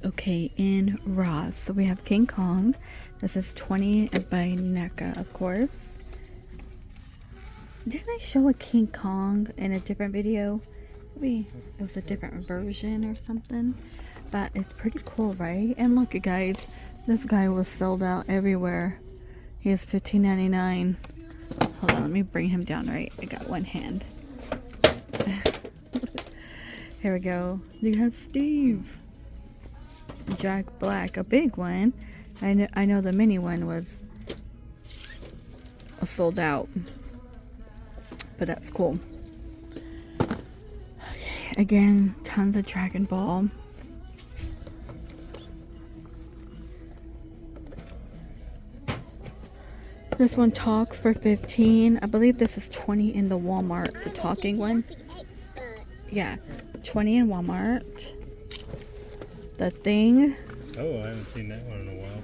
Okay, in Ross, so we have King Kong. This is 20 by Neca, of course. Didn't I show a King Kong in a different video? Maybe it was a different version or something. But it's pretty cool, right? And look, you guys, this guy was sold out everywhere. He is $15.99. Hold on, let me bring him down right. I got one hand. Here we go. You have Steve. Jack Black, a big one. I know the mini one was sold out, but that's cool. Okay, again, tons of Dragon Ball. This one talks for 15. I believe this is 20 in the Walmart, the talking one. Yeah, 20 in Walmart. The Thing. Oh, I haven't seen that one in a while.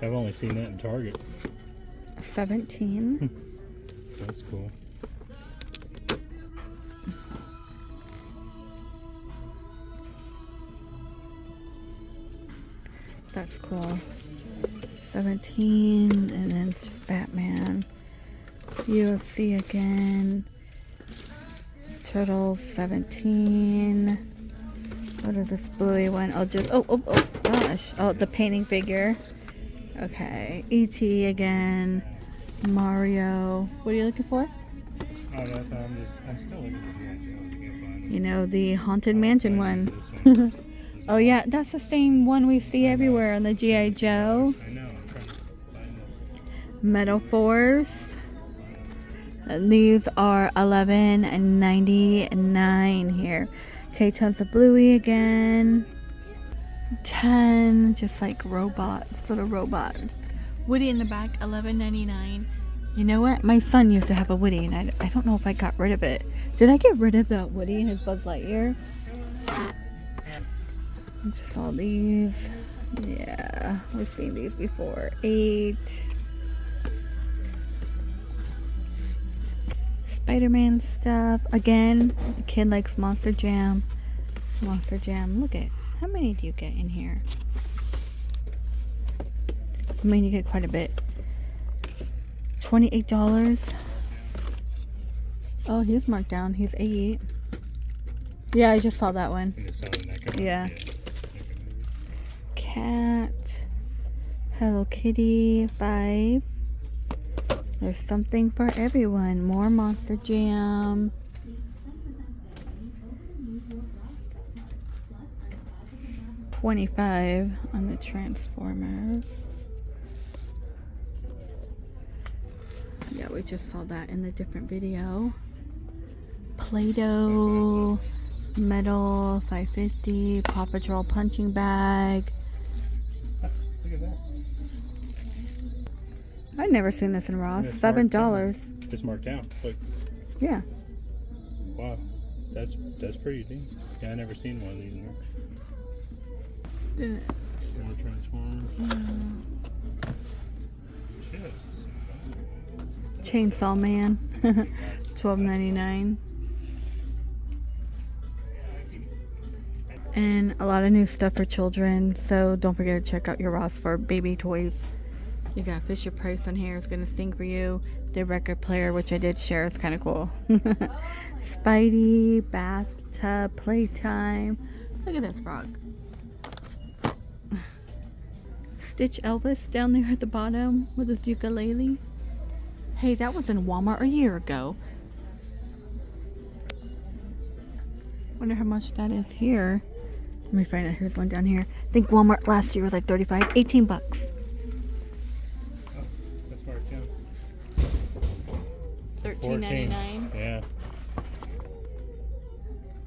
I've only seen that in Target. 17. That's cool. That's cool. 17, and then it's Batman. UFC again. Turtles, 17. What is this bluey one? Oh, just oh gosh. Oh, the painting figure. Okay. E.T. again. Mario. What are you looking for? Oh, no, I'm still looking for the You know, the Haunted Mansion one. Oh yeah, that's the same one we see everywhere on the G.I. Joe. I know, I'm trying to find it. Metal Force. And these are $11.99 here. Okay, tons of Bluey again. 10, just like robots, little robots. Woody in the back, $11.99. You know what? My son used to have a Woody, and I don't know if I got rid of it. Did I get rid of the Woody and his Buzz Lightyear? Just all these. Yeah, we've seen these before. 8. Spider-Man stuff. Again, the kid likes Monster Jam. Monster Jam. Look at how many do you get in here? I mean, you get quite a bit. $28. Oh, he's marked down. He's 8. Yeah, I just saw that one. Yeah. Cat. Hello Kitty. 5. There's something for everyone. More Monster Jam. $25 on the Transformers. Yeah, we just saw that in the different video. Play-Doh. Metal. $5.50. Paw Patrol punching bag. Look at that. I've never seen this in Ross. Yeah, $7. It's marked down. Look. Yeah. Wow. That's pretty neat. Yeah, I never seen one of these in there. Didn't. More Transformers. Yes. Chainsaw Man. $12.99. And a lot of new stuff for children. So don't forget to check out your Ross for baby toys. You got Fisher Price on here. It's going to sing for you. The record player, which I did share. It's kind of cool. Spidey, bathtub, playtime. Look at this frog. Stitch Elvis down there at the bottom with his ukulele. Hey, that was in Walmart a year ago. Wonder how much that is here. Let me find out. Here's one down here. I think Walmart last year was like 35, 18 bucks. That's marked down. $13.99. Yeah.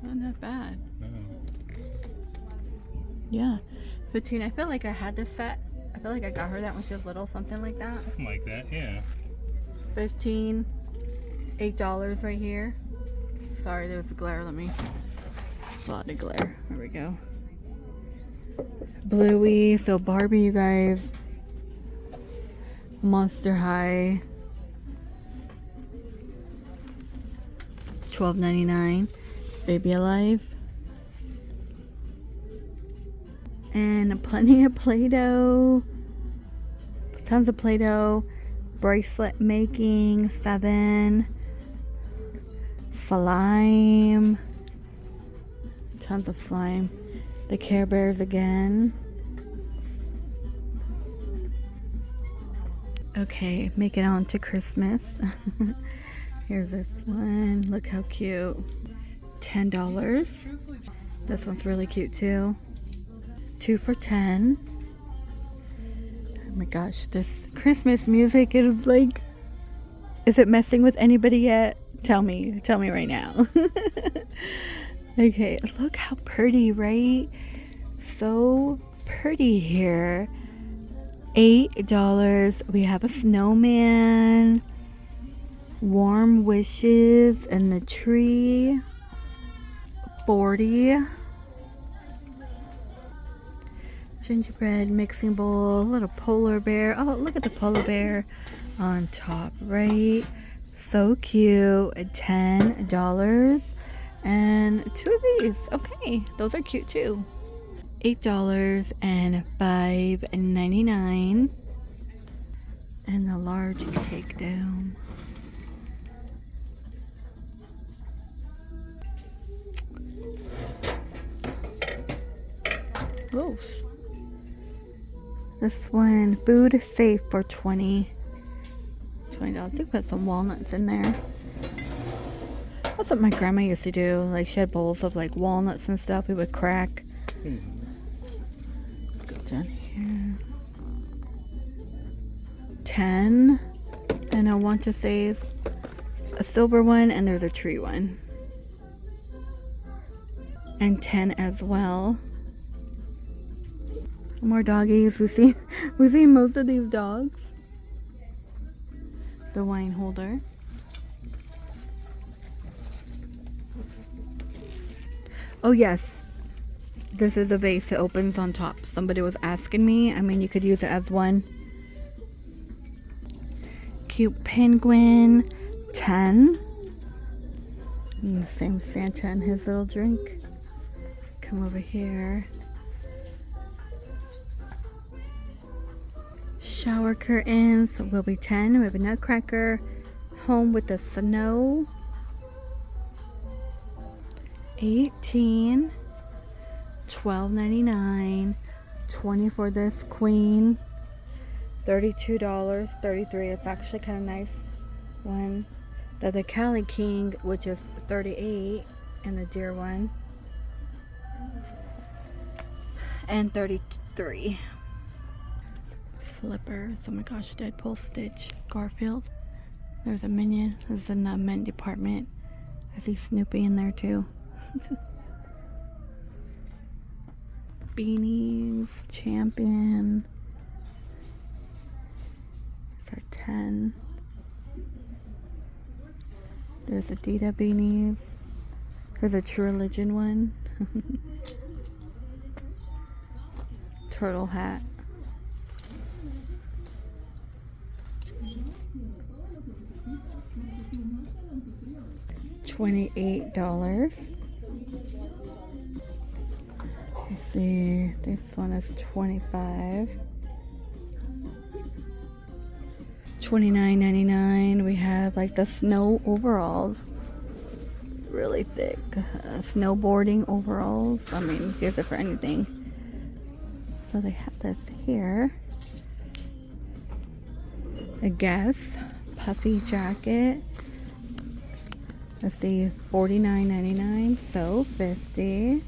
Not bad. No. Yeah. 15. I feel like I had this set. I feel like I got her that when she was little, something like that. Something like that, yeah. 15. $8 right here. Sorry, there's a glare. Let me. A lot of glare. There we go. Bluey. So Barbie, you guys. Monster High. $12.99. Baby Alive. And plenty of Play-Doh. Tons of Play-Doh. Bracelet making, 7. Slime. Tons of slime. The Care Bears again. Okay, make it on to Christmas. Here's this one. Look how cute. $10. This one's really cute too. 2 for $10. Oh my gosh, this Christmas music is like, is it messing with anybody yet? Tell me right now. Okay, look how pretty, right? So pretty here. $8. We have a snowman. Warm wishes in the tree. 40. Gingerbread mixing bowl, little polar bear. Oh, look at the polar bear on top, right? So cute. $10. And 2 of these. Okay, those are cute too. $8 and $5.99. And the large cake dome. Oof. This one, food safe for $20. You put some walnuts in there. That's what my grandma used to do. Like, she had bowls of like walnuts and stuff. We would crack. Let's go down here. 10. And I want to say a silver one, and there's a tree one. And 10 as well. More doggies. We see most of these dogs. The wine holder. Oh yes, this is a vase. It opens on top. Somebody was asking me. I mean, you could use it as one. Cute penguin. 10. And the same Santa and his little drink. Come over here. Shower curtains will be 10. We have a nutcracker. Home with the snow. 18. $12.99. 20 for this queen. $32. 33. It's actually kind of nice one. The Cali King, which is 38, and the deer one. And 33. Slippers. Oh my gosh, Deadpool, Stitch, Garfield. There's a Minion. This is in the men department. I see Snoopy in there too. Beanies, Champion. These are 10. There's Adidas beanies. There's a True Religion one. Turtle hat. $28. Let's see, this one is 25. $29.99. We have like the snow overalls, really thick snowboarding overalls. I mean, use it for anything. So they have this here. A Guess puffy jacket. Let's see, $49.99. So 50.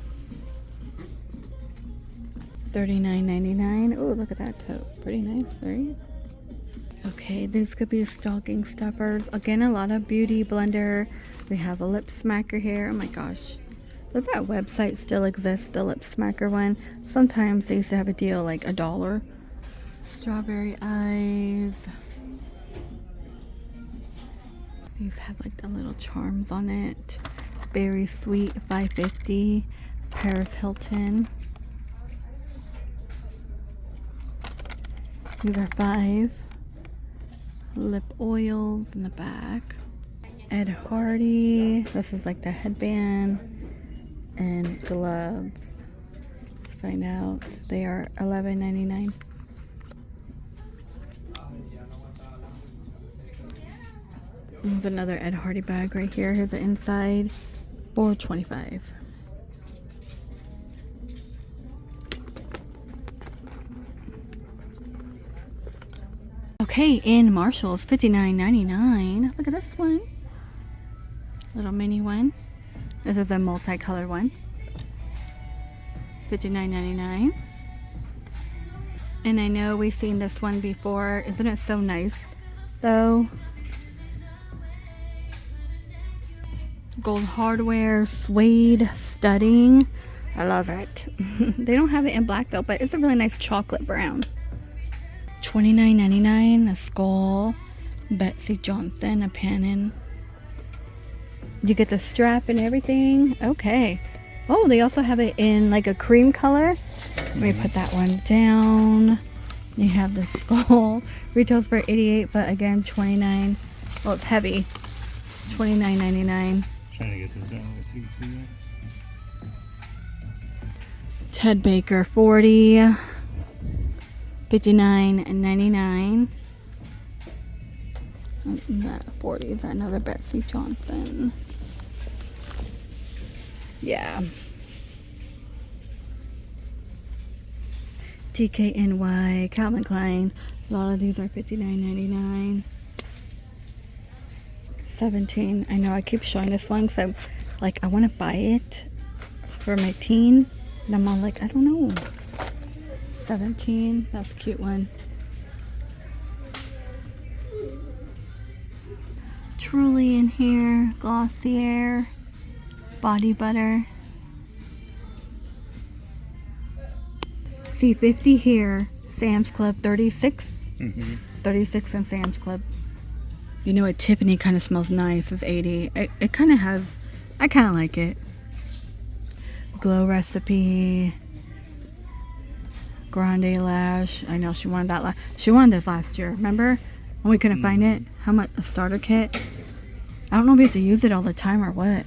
$39.99. Oh, look at that coat. Pretty nice, right? Okay, these could be stocking stuffers. Again, a lot of beauty blender. We have a lip smacker here. Oh my gosh. Does that website still exist? The lip smacker one. Sometimes they used to have a deal like $1. Strawberry eyes. These have like the little charms on it. Berry sweet, $5.50. Paris Hilton. These are 5. Lip oils in the back. Ed Hardy. This is like the headband and gloves. find out. They are $11.99. There's another Ed Hardy bag right here. Here's the inside. $4.25. Okay, in Marshall's, $59.99. Look at this one. Little mini one. This is a multicolored one. $59.99. And I know we've seen this one before. Isn't it so nice though? Gold hardware, suede studding. I love it. They don't have it in black though, but it's a really nice chocolate brown. $29.99. A skull. Betsy Johnson, a Pannon. You get the strap and everything. Okay. Oh, they also have it in like a cream color. Let me put that one down. You have the skull. Retails for $88, but again, $29. Well, it's heavy. $29.99. Trying to get this out so you can see that. Ted Baker, $40. $59.99. That 40 is another Betsy Johnson. Yeah. DKNY, Calvin Klein. A lot of these are $59.99. $17. I know I keep showing this one, so like I want to buy it for my teen, and I'm all like, I don't know. $17. That's a cute one. Truly in here, Glossier, body butter. C50 here, Sam's Club, 36. 36 in Sam's Club. You know what, Tiffany kind of smells nice. It's 80. It kind of has, I kind of like it. Glow Recipe, Grande Lash. I know she wanted that. She wanted this last year. Remember when we couldn't find it? How much? A starter kit. I don't know if you have to use it all the time or what.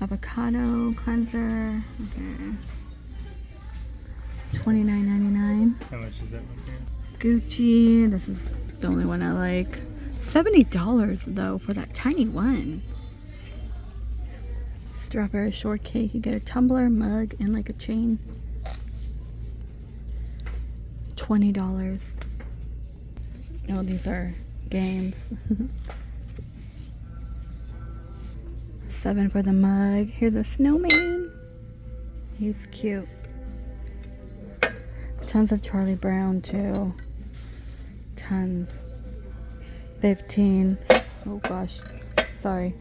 Avocado cleanser. Okay. $29.99. How much is that one here? Gucci. This is the only one I like. $70 though for that tiny one. Strawberry shortcake. You get a tumbler, mug, and like a chain. $20. Oh, these are games. $7 for the mug. Here's a snowman. He's cute. Tons of Charlie Brown too. Tons. $15. Oh gosh. Sorry.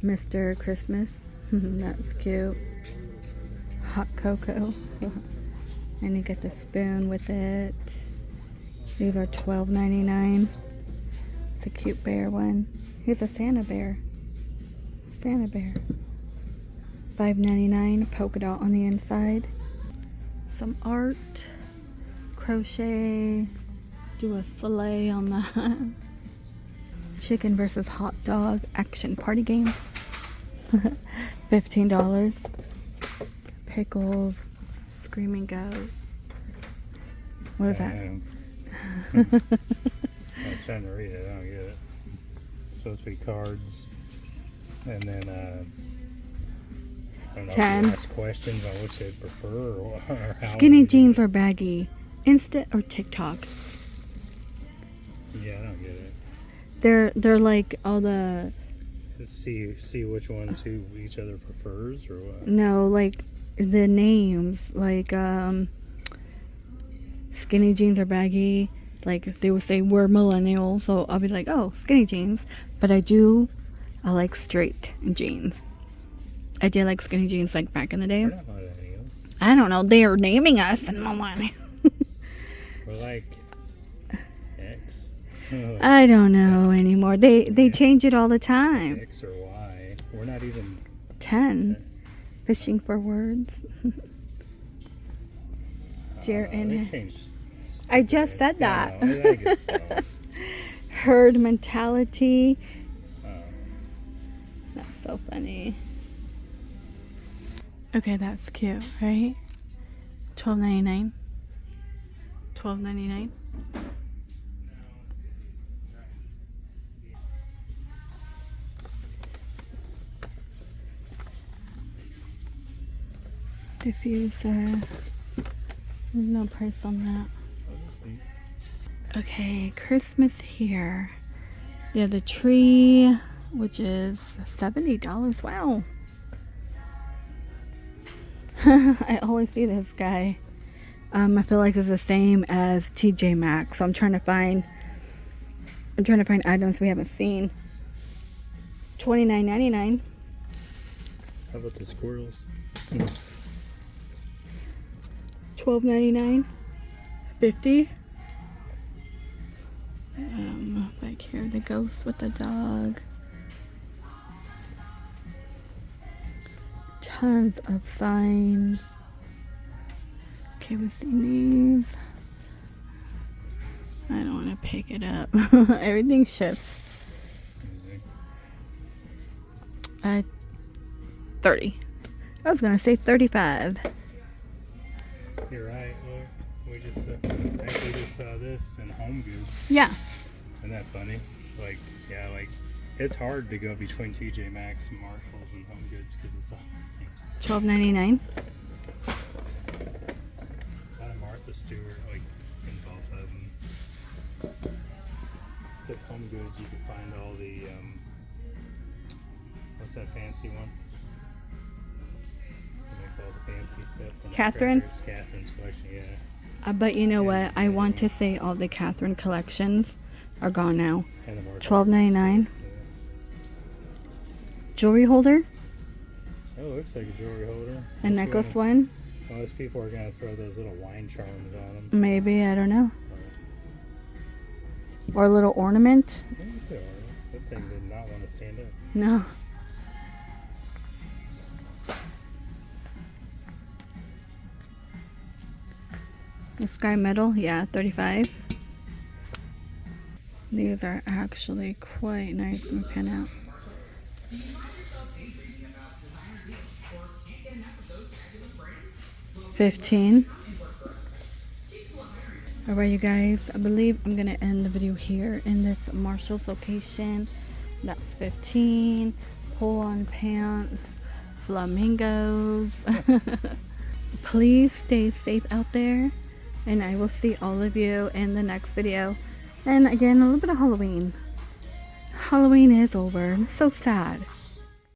Mr. Christmas. That's cute. Hot cocoa. And you get the spoon with it. These are $12.99. It's a cute bear one. Here's a Santa bear. Santa bear. $5.99. Polka dot on the inside. Some art. Crochet. Do a fillet on that. Chicken versus hot dog action party game. $15. Pickles. Screaming goat. What is that? I'm trying to read it. I don't get it. It's supposed to be cards. And then, I don't know 10. if you ask questions on which they prefer or how. Skinny jeans or baggy? Insta or TikTok? Yeah, I don't get it. They're like all the... See which ones who each other prefers or what? No, like the names. Like, skinny jeans or baggy. Like, they would say we're millennial. So I'll be like, oh, skinny jeans. But I like straight jeans. I did like skinny jeans like back in the day. We're not millennials. I don't know. They are naming us in millennial. We're like X. I don't know anymore. They change it all the time. X or Y. We're not even 10. Fishing for words. they changed. I just said that. Yeah, I think it's 12. Herd mentality. That's so funny. Okay, that's cute, right? $12.99. $12.99. Diffuser. There's no price on that. Okay, Christmas here. Yeah, the tree, which is $70. Wow. I always see this guy. I feel like it's the same as TJ Maxx. So I'm trying to find items we haven't seen. $29.99. How about the squirrels? $12.99. $50. Back here, the ghost with the dog. Tons of signs. Okay, we've seen these. I don't want to pick it up. Everything shifts. 30. I was gonna say 35. You're right. Look, we just actually just saw this in Homegoods. Yeah. Isn't that funny? Like, yeah, like it's hard to go between TJ Maxx and Marshalls and Homegoods because it's all the same stuff. $12.99. Martha Stewart, like in both of them. Except Homegoods, you can find all the what's that fancy one? It makes all the fancy stuff. Catherine? Catherine's collection, yeah. But you know what? I want to say all the Catherine collections are gone now. And the $12.99. Yeah. Jewelry holder. Oh, it looks like a jewelry holder. A necklace one. Most people are going to throw those little wine charms on them. Maybe, I don't know. Or a little ornament. Yeah, they are. That thing did not want to stand up. No. The sky metal, yeah, 35. These are actually quite nice. Let me pan out. $15. Alright, you guys, I believe I'm gonna end the video here in this Marshall's location. That's $15. Pull-on pants, flamingos. Please stay safe out there, and I will see all of you in the next video. And again, a little bit of Halloween. Halloween is over. It's so sad.